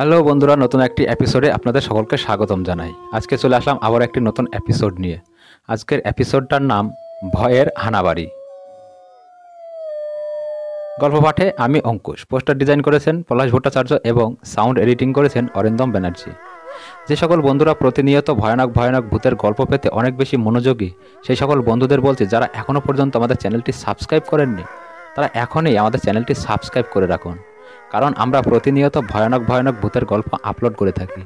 Hello বন্ধুরা, নতুন একটি এপিসোডে আপনাদের সকলকে স্বাগতম জানাই। আজকে চলে আসলাম আবার একটি নতুন এপিসোড নিয়ে। আজকের এপিসোডটার নাম ভয়ের হানাবাড়ি। গল্প পাঠে আমি অঙ্কুশ, পোস্টার ডিজাইন করেছেন পলাশ ভট্টাচার্য এবং সাউন্ড এডিটিং করেছেন অরিন্দম ব্যানার্জি। যে সকল বন্ধুরা প্রতিনিয়ত ভয়ানক ভয়ানক ভূতের গল্প পেতে অনেক বেশি মনোযোগী, সেই সকল বন্ধুদের বলছি যারা এখনও পর্যন্ত আমাদের চ্যানেলটি সাবস্ক্রাইব করেননি তারা এখনই আমাদের চ্যানেলটি সাবস্ক্রাইব করে রাখুন, কারণ আমরা প্রতিনিয়ত ভয়ানক ভয়ানক ভূতের গল্প আপলোড করে থাকি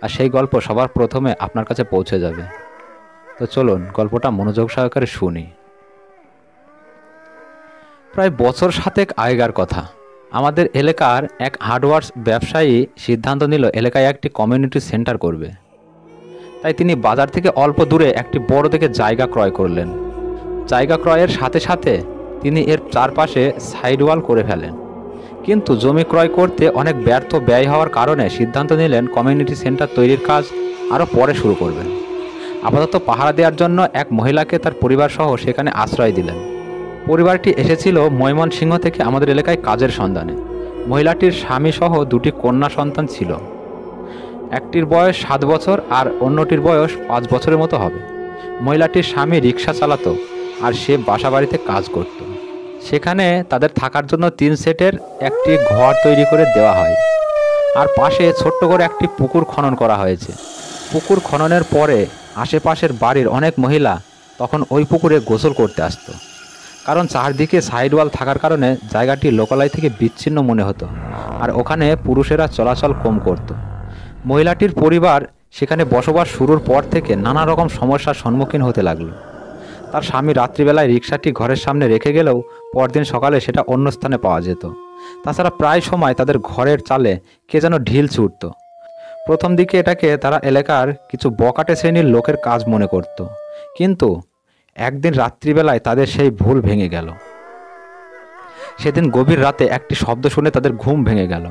আর সেই গল্প সবার প্রথমে আপনার কাছে পৌঁছে যাবে। তো চলুন গল্পটা মনোযোগ সহকারে শুনি। প্রায় বছর 7 আগেকার কথা। আমাদের এলাকার এক হার্ডওয়্যার ব্যবসায়ী সিদ্ধান্ত নিল এলাকায় একটি কমিউনিটি সেন্টার করবে। তাই তিনি বাজার থেকে অল্প দূরে একটি বড় দেখে জায়গা ক্রয় করলেন। জায়গা ক্রয়ের সাথে সাথে তিনি এর চারপাশে সাইড ওয়াল করে ফেলেন। কিন্তু জমি ক্রয় করতে অনেক ব্যয় হওয়ার কারণে সিদ্ধান্ত নিলেন কমিউনিটি সেন্টার তৈরির কাজ আরও পরে শুরু করবেন। আপাতত পাহারা দেওয়ার জন্য এক মহিলাকে তার পরিবারসহ সেখানে আশ্রয় দিলেন। পরিবারটি এসেছিল ময়মনসিংহ থেকে আমাদের এলাকায় কাজের সন্ধানে। মহিলাটির স্বামীসহ 2টি কন্যা সন্তান ছিল। একটির বয়স 7 বছর আর অন্যটির বয়স 5 বছরের মতো হবে। মহিলাটির স্বামী রিক্সা চালাতো আর সে বাসাবাড়িতে কাজ করত। সেখানে তাদের থাকার জন্য 3 সেটের একটি ঘর তৈরি করে দেওয়া হয় আর পাশে ছোট্ট করে একটি পুকুর খনন করা হয়েছে। পুকুর খননের পরে আশেপাশের বাড়ির অনেক মহিলা তখন ওই পুকুরে গোসল করতে আসতো, কারণ চারদিকে সাইড ওয়াল থাকার কারণে জায়গাটি লোকালয় থেকে বিচ্ছিন্ন মনে হতো আর ওখানে পুরুষেরা চলাচল কম করত। মহিলাটির পরিবার সেখানে বসবাস শুরুর পর থেকে নানা রকম সমস্যার সম্মুখীন হতে লাগলো। তার স্বামী রাত্রিবেলায় রিক্সাটি ঘরের সামনে রেখে গেলেও পরদিন সকালে সেটা অন্য স্থানে পাওয়া যেত। তাছাড়া প্রায় সময় তাদের ঘরের চালে কে যেন ঢিল ছুটত। প্রথম দিকে এটাকে তারা এলাকার কিছু বকাটে শ্রেণীর লোকের কাজ মনে করত, কিন্তু একদিন রাত্রিবেলায় তাদের সেই ভুল ভেঙে গেল। সেদিন গভীর রাতে একটি শব্দ শুনে তাদের ঘুম ভেঙে গেল।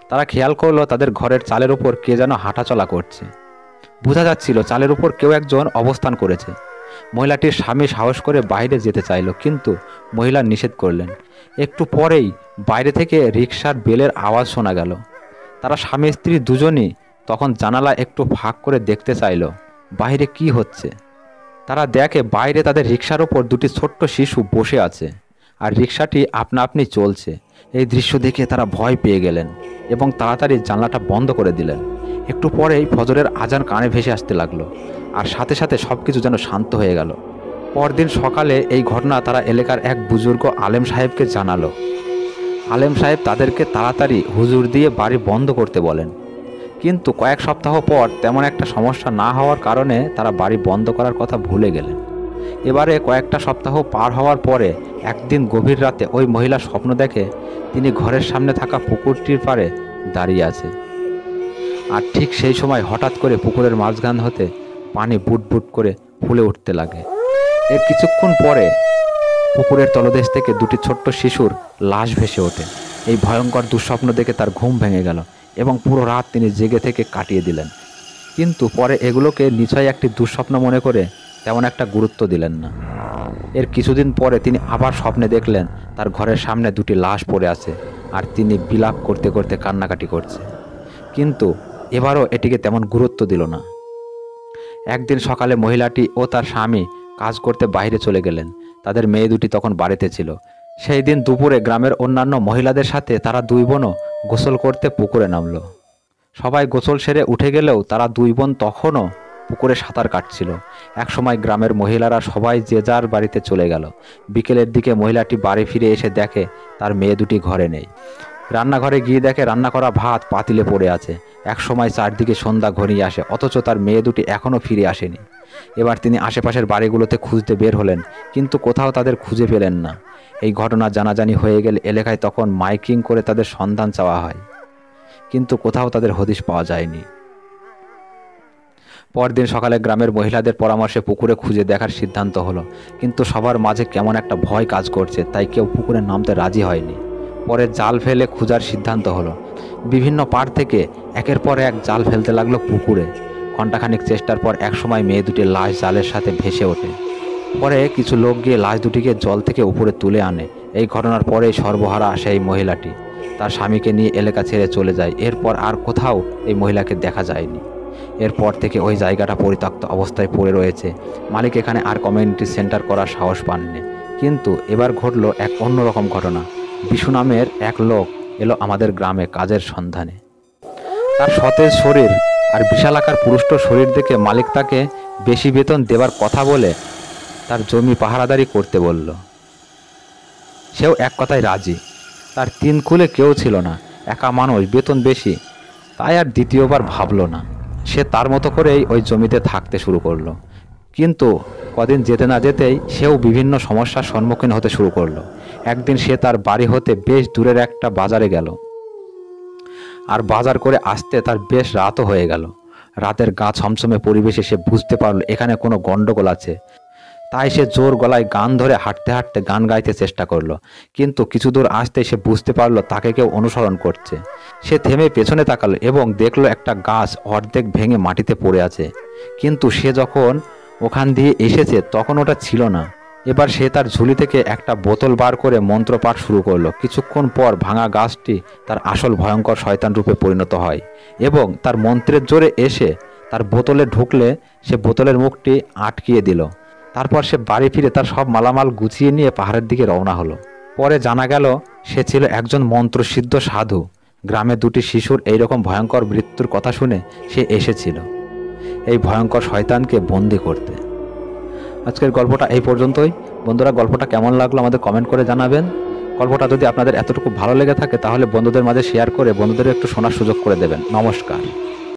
তারা খেয়াল করলো তাদের ঘরের চালের উপর কে যেন হাঁটাচলা করছে। বোঝা যাচ্ছিল চালের উপর কেউ একজন অবস্থান করেছে। মহিলাটির স্বামী সাহস করে বাইরে যেতে চাইল, কিন্তু মহিলা নিষেধ করলেন। একটু পরেই বাইরে থেকে রিকশার বেলের আওয়াজ শোনা গেল। তারা স্বামী স্ত্রী দুজনই তখন জানালা একটু ফাঁক করে দেখতে চাইল বাইরে কি হচ্ছে। তারা দেখে বাইরে তাদের রিকশার ওপর 2টি ছোট্ট শিশু বসে আছে আর রিকশাটি আপনা আপনি চলছে। এই দৃশ্য দেখে তারা ভয় পেয়ে গেলেন এবং তাড়াতাড়ি জানলাটা বন্ধ করে দিলেন। একটু পরেই ফজরের আজান কানে ভেসে আসতে লাগলো আর সাথে সাথে সব কিছু যেন শান্ত হয়ে গেল। পরদিন সকালে এই ঘটনা তারা এলাকার এক বুজুর্গ আলেম সাহেবকে জানালো। আলেম সাহেব তাদেরকে তাড়াতাড়ি হুজুর দিয়ে বাড়ি বন্ধ করতে বলেন, কিন্তু কয়েক সপ্তাহ পর তেমন একটা সমস্যা না হওয়ার কারণে তারা বাড়ি বন্ধ করার কথা ভুলে গেলেন। এবারে কয়েকটা সপ্তাহ পার হওয়ার পরে একদিন গভীর রাতে ওই মহিলা স্বপ্ন দেখে তিনি ঘরের সামনে থাকা পুকুরটির পাড়ে দাঁড়িয়ে আছে। আর ঠিক সেই সময় হঠাৎ করে পুকুরের মাঝখান হতে পানি বুট বুট করে ফুলে উঠতে লাগে। এর কিছুক্ষণ পরে পুকুরের তলদেশ থেকে 2টি ছোট্ট শিশুর লাশ ভেসে ওঠে। এই ভয়ঙ্কর দুঃস্বপ্ন দেখে তার ঘুম ভেঙে গেল এবং পুরো রাত তিনি জেগে থেকে কাটিয়ে দিলেন। কিন্তু পরে এগুলোকে নিশ্চয়ই একটি দুঃস্বপ্ন মনে করে তেমন একটা গুরুত্ব দিলেন না। এর কিছুদিন পরে তিনি আবার স্বপ্নে দেখলেন তার ঘরের সামনে 2টি লাশ পড়ে আছে আর তিনি বিলাপ করতে করতে কান্নাকাটি করছে, কিন্তু এবারও এটিকে তেমন গুরুত্ব দিল না। একদিন সকালে মহিলাটি ও তার স্বামী কাজ করতে বাইরে চলে গেলেন। তাদের মেয়ে 2টি তখন বাড়িতে ছিল। সেই দিন দুপুরে গ্রামের অন্যান্য মহিলাদের সাথে তারা 2 বোনও গোসল করতে পুকুরে নামলো। সবাই গোসল সেরে উঠে গেলেও তারা 2 বোন তখনও পুকুরে সাঁতার কাটছিল। একসময় গ্রামের মহিলারা সবাই যে যার বাড়িতে চলে গেল। বিকেলের দিকে মহিলাটি বাড়ি ফিরে এসে দেখে তার মেয়ে 2টি ঘরে নেই। রান্নাঘরে গিয়ে দেখে রান্না করা ভাত পাতিলে পড়ে আছে। একসময় চারদিকে সন্ধ্যা ঘনিয়ে আসে, অথচ তার মেয়ে 2টি এখনও ফিরে আসেনি। এবার তিনি আশেপাশের বাড়িগুলোতে খুঁজতে বের হলেন, কিন্তু কোথাও তাদের খুঁজে পেলেন না। এই ঘটনা জানাজানি হয়ে গেলে এলাকায় তখন মাইকিং করে তাদের সন্ধান চাওয়া হয়, কিন্তু কোথাও তাদের হদিশ পাওয়া যায়নি। পরদিন সকালে গ্রামের মহিলাদের পরামর্শে পুকুরে খুঁজে দেখার সিদ্ধান্ত হলো, কিন্তু সবার মাঝে কেমন একটা ভয় কাজ করছে, তাই কেউ পুকুরে নামতে রাজি হয়নি। পরে জাল ফেলে খোঁজার সিদ্ধান্ত হলো। বিভিন্ন পাড় থেকে একের পর এক জাল ফেলতে লাগলো পুকুরে। ঘণ্টাখানিক চেষ্টার পর একসময় মেয়ে 2টির লাশ জালের সাথে ভেসে ওঠে। পরে কিছু লোক গিয়ে লাশ 2টিকে জল থেকে উপরে তুলে আনে। এই ঘটনার পরেই সর্বহারা সেই মহিলাটি। তার স্বামীকে নিয়ে এলাকা ছেড়ে চলে যায়। এরপর আর কোথাও এই মহিলাকে দেখা যায়নি। এরপর থেকে ওই জায়গাটা পরিত্যক্ত অবস্থায় পড়ে রয়েছে। মালিক এখানে আর কমিউনিটি সেন্টার করার সাহস পাননি। কিন্তু এবার ঘটল এক অন্যরকম ঘটনা। বিশু নামের এক লোক এলো আমাদের গ্রামে কাজের সন্ধানে। তার সতেজ শরীর আর বিশালাকার পুরুষ্ট শরীর দেখে মালিক তাকে বেশি বেতন দেবার কথা বলে তার জমি পাহারাদারি করতে বলল। সেও এক কথায় রাজি। তার তিন কুলে কেউ ছিল না, একা মানুষ, বেতন বেশি, তাই আর দ্বিতীয়বার ভাবল না। সে তার মতো করেই ওই জমিতে থাকতে শুরু করলো। কিন্তু কদিন যেতে না যেতেই সেও বিভিন্ন সমস্যার সম্মুখীন হতে শুরু করলো। একদিন সে তার বাড়ি হতে বেশ দূরের একটা বাজারে গেল, আর বাজার করে আসতে তার বেশ রাতও হয়ে গেল। রাতের গা ছমছমে পরিবেশে সে বুঝতে পারল এখানে কোনো গন্ডগোল আছে। তাই সে জোর গলায় গান ধরে হাঁটতে হাঁটতে গান গাইতে চেষ্টা করলো। কিন্তু কিছু দূর আসতেই সে বুঝতে পারলো তাকে কেউ অনুসরণ করছে। সে থেমে পেছনে তাকালো এবং দেখলো একটা গাছ অর্ধেক ভেঙে মাটিতে পড়ে আছে। কিন্তু সে যখন ওখান দিয়ে এসেছে তখন ওটা ছিল না। এবার সে তার ঝুলি থেকে একটা বোতল বার করে মন্ত্রপাঠ শুরু করলো। কিছুক্ষণ পর ভাঙা গাছটি তার আসল ভয়ঙ্কর শয়তান রূপে পরিণত হয় এবং তার মন্ত্রের জোরে এসে তার বোতলে ঢুকলে সে বোতলের মুখটি আটকিয়ে দিল। তারপর সে বাড়ি ফিরে তার সব মালামাল গুছিয়ে নিয়ে পাহাড়ের দিকে রওনা হলো। পরে জানা গেল সে ছিল একজন মন্ত্রসিদ্ধ সাধু। গ্রামে দুটি শিশুর এইরকম ভয়ঙ্কর মৃত্যুর কথা শুনে সে এসেছিল এই ভয়ঙ্কর শয়তানকে বন্দি করতে। আজকের গল্পটা এই পর্যন্তই। বন্ধুরা, গল্পটা কেমন লাগলো আমাদের কমেন্ট করে জানাবেন। গল্পটা যদি আপনাদের এতটুকু ভালো লেগে থাকে তাহলে বন্ধুদের মাঝে শেয়ার করে বন্ধুদের একটু শোনার সুযোগ করে দেবেন। নমস্কার।